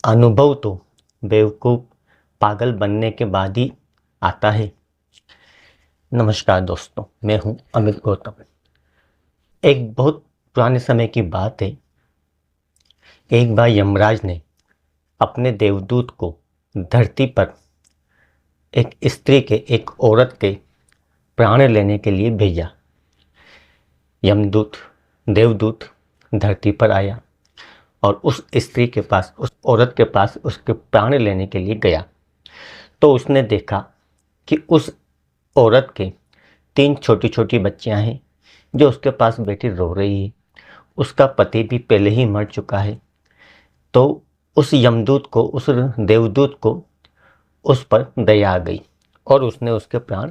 अनुभव तो बेवकूफ़ पागल बनने के बाद ही आता है। नमस्कार दोस्तों, मैं हूं अमित गौतम। एक बहुत पुराने समय की बात है। एक बार यमराज ने अपने देवदूत को धरती पर एक औरत के प्राण लेने के लिए भेजा। देवदूत धरती पर आया और उस स्त्री के पास, उस औरत के पास उसके प्राण लेने के लिए गया। तो उसने देखा कि उस औरत के 3 छोटी छोटी बच्चियां हैं जो उसके पास बैठी रो रही है। उसका पति भी पहले ही मर चुका है। तो उस देवदूत को उस पर दया आ गई और उसने उसके प्राण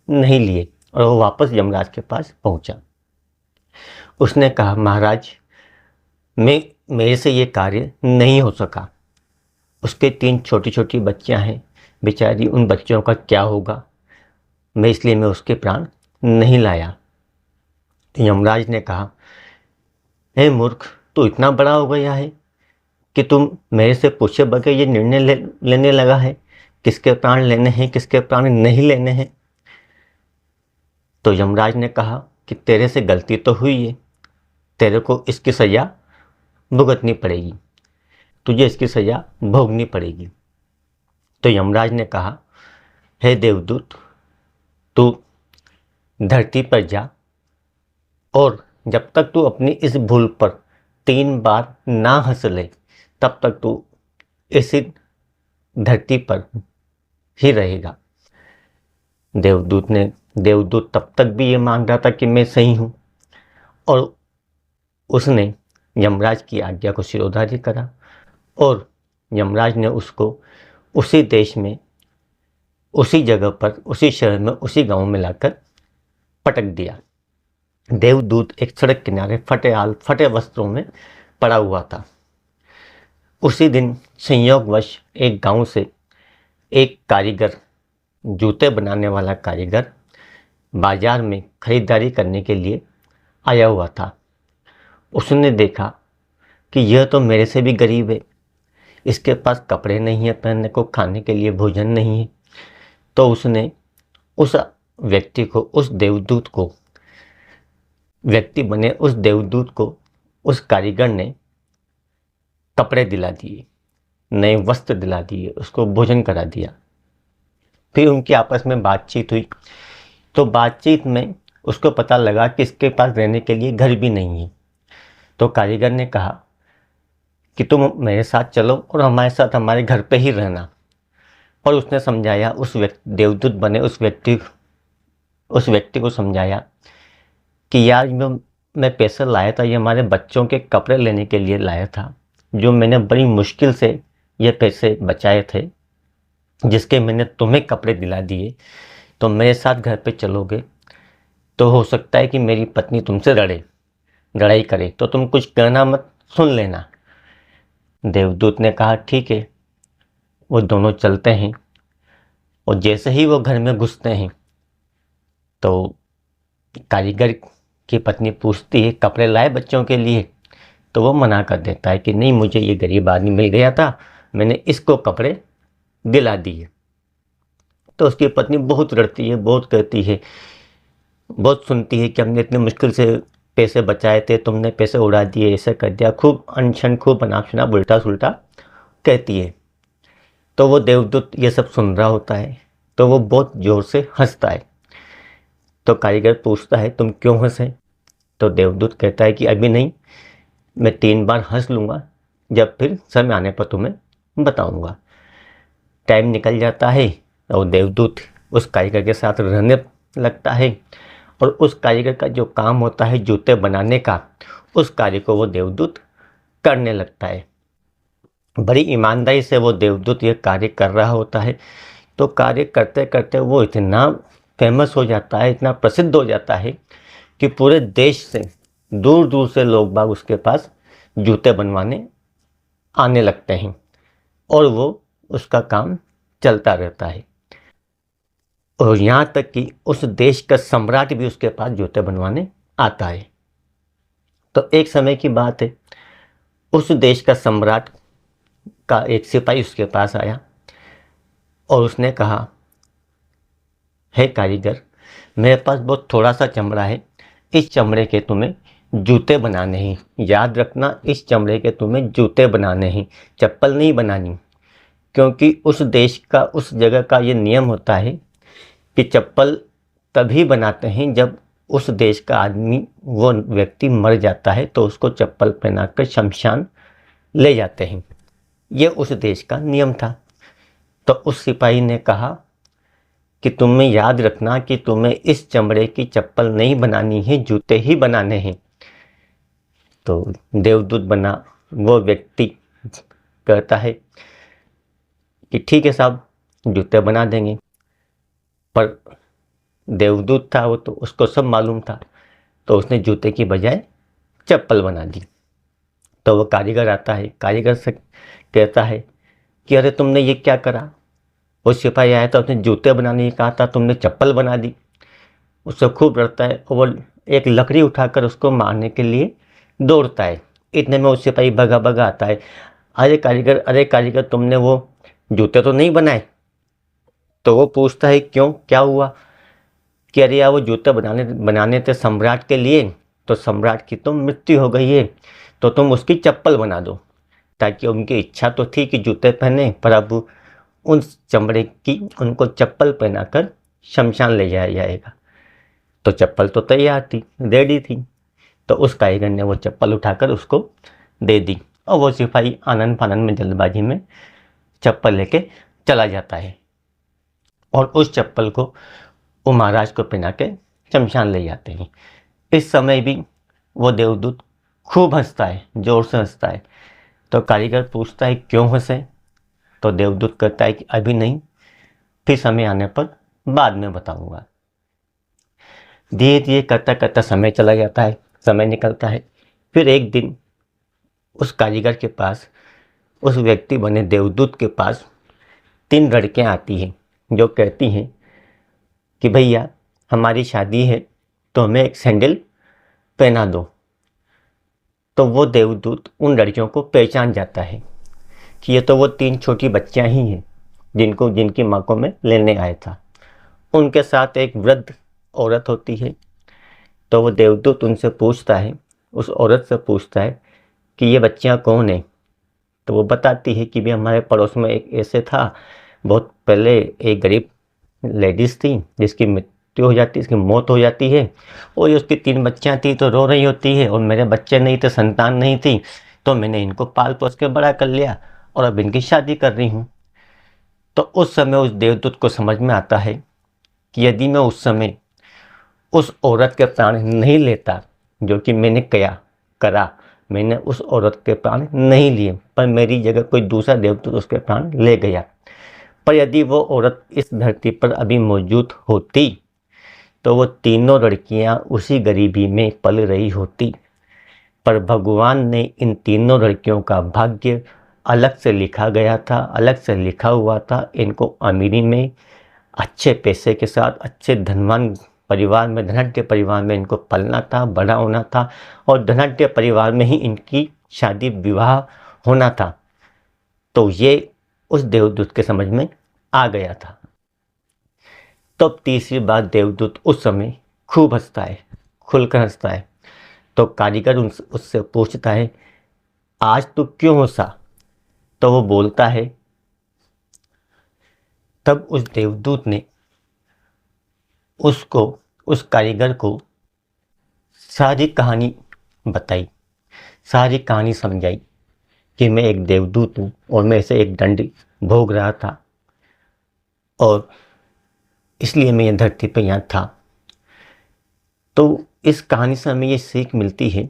नहीं लिए और वो वापस यमराज के पास पहुंचा। उसने कहा, महाराज, मेरे से ये कार्य नहीं हो सका। उसके 3 छोटी छोटी बच्चियां हैं, बेचारी, उन बच्चों का क्या होगा? इसलिए मैं उसके प्राण नहीं लाया। यमराज ने कहा, हे मूर्ख, तू इतना बड़ा हो गया है कि तुम मेरे से पूछे बगैर ये निर्णय लेने लगा है किसके प्राण लेने हैं, किसके प्राण नहीं लेने हैं। तो यमराज ने कहा कि तेरे से गलती तो हुई है, तेरे को इसकी सज़ा भुगतनी पड़ेगी, तुझे इसकी सज़ा भोगनी पड़ेगी। तो यमराज ने कहा, हे देवदूत, तू धरती पर जा और जब तक तू अपनी इस भूल पर 3 बार ना हंस ले तब तक तू इसी धरती पर ही रहेगा। देवदूत तब तक भी ये मान रहा था कि मैं सही हूँ और उसने यमराज की आज्ञा को शिरोधार्य करा और यमराज ने उसको उसी देश में, उसी जगह पर, उसी शहर में, उसी गांव में लाकर पटक दिया। देवदूत एक सड़क किनारे फटे वस्त्रों में पड़ा हुआ था। उसी दिन संयोगवश एक गांव से एक कारीगर, जूते बनाने वाला कारीगर, बाजार में खरीदारी करने के लिए आया हुआ था। उसने देखा कि यह तो मेरे से भी गरीब है, इसके पास कपड़े नहीं है पहनने को, खाने के लिए भोजन नहीं है। तो उसने उस व्यक्ति को, उस देवदूत को उस कारीगर ने कपड़े दिला दिए, नए वस्त्र दिला दिए, उसको भोजन करा दिया। फिर उनकी आपस में बातचीत हुई। तो बातचीत में उसको पता लगा कि इसके पास रहने के लिए घर भी नहीं है। तो कारीगर ने कहा कि तुम मेरे साथ चलो और हमारे साथ हमारे घर पे ही रहना। और उसने समझाया, देवदूत बने उस व्यक्ति को समझाया कि यार, मैं पैसे लाया था, ये हमारे बच्चों के कपड़े लेने के लिए लाया था, जो मैंने बड़ी मुश्किल से ये पैसे बचाए थे, जिसके मैंने तुम्हें कपड़े दिला दिए। तो मेरे साथ घर पे चलोगे तो हो सकता है कि मेरी पत्नी तुमसे लड़ाई करे, तो तुम कुछ कहना मत, सुन लेना। देवदूत ने कहा, ठीक है। वो दोनों चलते हैं और जैसे ही वो घर में घुसते हैं तो कारीगर की पत्नी पूछती है, कपड़े लाए बच्चों के लिए? तो वो मना कर देता है कि नहीं, मुझे ये गरीब आदमी मिल गया था, मैंने इसको कपड़े दिला दिए। तो उसकी पत्नी बहुत लड़ती है, बहुत कहती है, बहुत सुनती है कि हमने इतनी मुश्किल से पैसे बचाए थे, तुमने पैसे उड़ा दिए, ऐसे कर दिया, खूब अनशन, खूब अनाप शनाप उल्टा सुल्टा कहती है। तो वो देवदूत ये सब सुन रहा होता है तो वो बहुत ज़ोर से हंसता है। तो कारीगर पूछता है, तुम क्यों हंसे? तो देवदूत कहता है कि अभी नहीं, मैं 3 बार हंस लूँगा, जब फिर समय आने पर तुम्हें बताऊँगा। टाइम निकल जाता है और देवदूत उस कारीगर के साथ रहने लगता है और उस कारीगर का जो काम होता है जूते बनाने का, उस कार्य को वो देवदूत करने लगता है। बड़ी ईमानदारी से वो देवदूत ये कार्य कर रहा होता है। तो कार्य करते करते वो इतना फेमस हो जाता है, इतना प्रसिद्ध हो जाता है कि पूरे देश से, दूर दूर से लोग बाग उसके पास जूते बनवाने आने लगते हैं और वो उसका काम चलता रहता है। और यहाँ तक कि उस देश का सम्राट भी उसके पास जूते बनवाने आता है। तो एक समय की बात है, उस देश का सम्राट का एक सिपाही उसके पास आया और उसने कहा, हे कारीगर, मेरे पास बहुत थोड़ा सा चमड़ा है, इस चमड़े के तुम्हें जूते बनाने हैं। याद रखना, इस चमड़े के तुम्हें जूते बनाने हैं, चप्पल नहीं बनानी। क्योंकि उस देश का, उस जगह का ये नियम होता है कि चप्पल तभी बनाते हैं जब उस देश का आदमी, वो व्यक्ति मर जाता है तो उसको चप्पल पहनाकर शमशान ले जाते हैं। ये उस देश का नियम था। तो उस सिपाही ने कहा कि तुम्हें याद रखना कि तुम्हें इस चमड़े की चप्पल नहीं बनानी है, जूते ही बनाने हैं। तो देवदूत बना वो व्यक्ति कहता है कि ठीक है साहब, जूते बना देंगे। पर देवदूत था वो, तो उसको सब मालूम था, तो उसने जूते की बजाय चप्पल बना दी। तो वो कारीगर आता है, कारीगर से कहता है कि अरे तुमने ये क्या करा। वो सिपाही आया था, उसने जूते बनाने कहा था, तुमने चप्पल बना दी। उससे खूब डरता है और वो एक लकड़ी उठाकर उसको मारने के लिए दौड़ता है। इतने में वो सिपाही भगा भगा आता है, अरे कारीगर, अरे कारीगर, तुमने वो जूते तो नहीं बनाए। तो वो पूछता है क्यों, क्या हुआ। कि अरे यार, वो जूते बनाने बनाने थे सम्राट के लिए, तो सम्राट की तो मृत्यु हो गई है, तो तुम उसकी चप्पल बना दो। ताकि उनकी इच्छा तो थी कि जूते पहने, पर अब उन चमड़े की उनको चप्पल पहनाकर शमशान ले जाया जाएगा। तो चप्पल तो तैयार थी, रेडी थी। तो उस कारीगर ने वो चप्पल उठाकर उसको दे दी और वो सिपाही आनंद फानंद में, जल्दबाजी में चप्पल लेके चला जाता है और उस चप्पल को वो महाराज को पहना के शमशान ले जाते हैं। इस समय भी वो देवदूत खूब हंसता है, जोर से हंसता है। तो कारीगर पूछता है क्यों हंसे। तो देवदूत कहता है कि अभी नहीं, फिर समय आने पर बाद में बताऊंगा। धीरे धीरे करता करता समय चला जाता है, समय निकलता है। फिर एक दिन उस कारीगर के पास, उस व्यक्ति बने देवदूत के पास 3 लड़कियां आती हैं जो कहती हैं कि भैया, हमारी शादी है तो हमें एक सैंडल पहना दो। तो वो देवदूत उन लड़कियों को पहचान जाता है कि ये तो वो 3 छोटी बच्चियां ही हैं जिनकी माँ को मैं लेने आया था। उनके साथ एक वृद्ध औरत होती है। तो वो देवदूत उनसे पूछता है, उस औरत से पूछता है कि ये बच्चियां कौन है। तो वो बताती है कि भी हमारे पड़ोस में एक ऐसे था, बहुत पहले एक गरीब लेडीज़ थी जिसकी मृत्यु हो जाती, इसकी मौत हो जाती है, और ये उसकी 3 बच्चियां थी तो रो रही होती है, और मेरे बच्चे नहीं थे, संतान नहीं थी, तो मैंने इनको पाल पोस के बड़ा कर लिया और अब इनकी शादी कर रही हूँ। तो उस समय उस देवदूत को समझ में आता है कि यदि मैं उस समय उस औरत के प्राण नहीं लेता, जो कि मैंने करा, मैंने उस औरत के प्राण नहीं लिए, पर मेरी जगह कोई दूसरा देवदूत उसके प्राण ले गया। पर यदि वो औरत इस धरती पर अभी मौजूद होती तो वो तीनों लड़कियां उसी गरीबी में पल रही होती। पर भगवान ने इन तीनों लड़कियों का भाग्य अलग से लिखा गया था, अलग से लिखा हुआ था। इनको अमीरी में, अच्छे पैसे के साथ, अच्छे धनवान परिवार में, धनाढ्य परिवार में इनको पलना था, बड़ा होना था, और धनाढ्य परिवार में ही इनकी शादी विवाह होना था। तो ये उस देवदूत के समझ में आ गया था। तब तीसरी बार देवदूत उस समय खूब हंसता है, खुलकर हंसता है। तो कारीगर उससे पूछता है, आज तू क्यों हंसा। तो वो बोलता है, तब उस देवदूत ने उसको, उस कारीगर को सारी कहानी बताई, सारी कहानी समझाई कि मैं एक देवदूत हूँ और मैं ऐसे एक दंड भोग रहा था और इसलिए मैं ये धरती पर यहाँ था। तो इस कहानी से हमें ये सीख मिलती है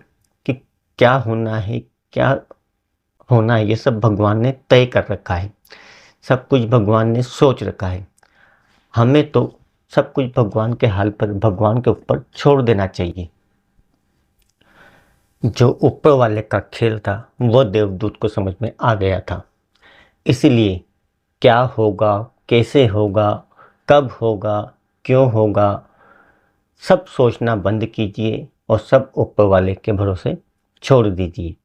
कि क्या होना है, क्या होना है, ये सब भगवान ने तय कर रखा है, सब कुछ भगवान ने सोच रखा है। हमें तो सब कुछ भगवान के हाल पर, भगवान के ऊपर छोड़ देना चाहिए। जो ऊपर वाले का खेल था वो देवदूत को समझ में आ गया था। इसीलिए क्या होगा, कैसे होगा, कब होगा, क्यों होगा, सब सोचना बंद कीजिए और सब ऊपर वाले के भरोसे छोड़ दीजिए।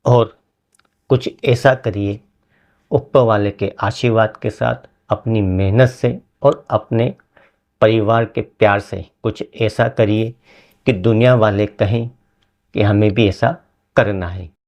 और कुछ ऐसा करिए ऊपर वाले के आशीर्वाद के साथ, अपनी मेहनत से और अपने परिवार के प्यार से कुछ ऐसा करिए कि दुनिया वाले कहें कि हमें भी ऐसा करना है।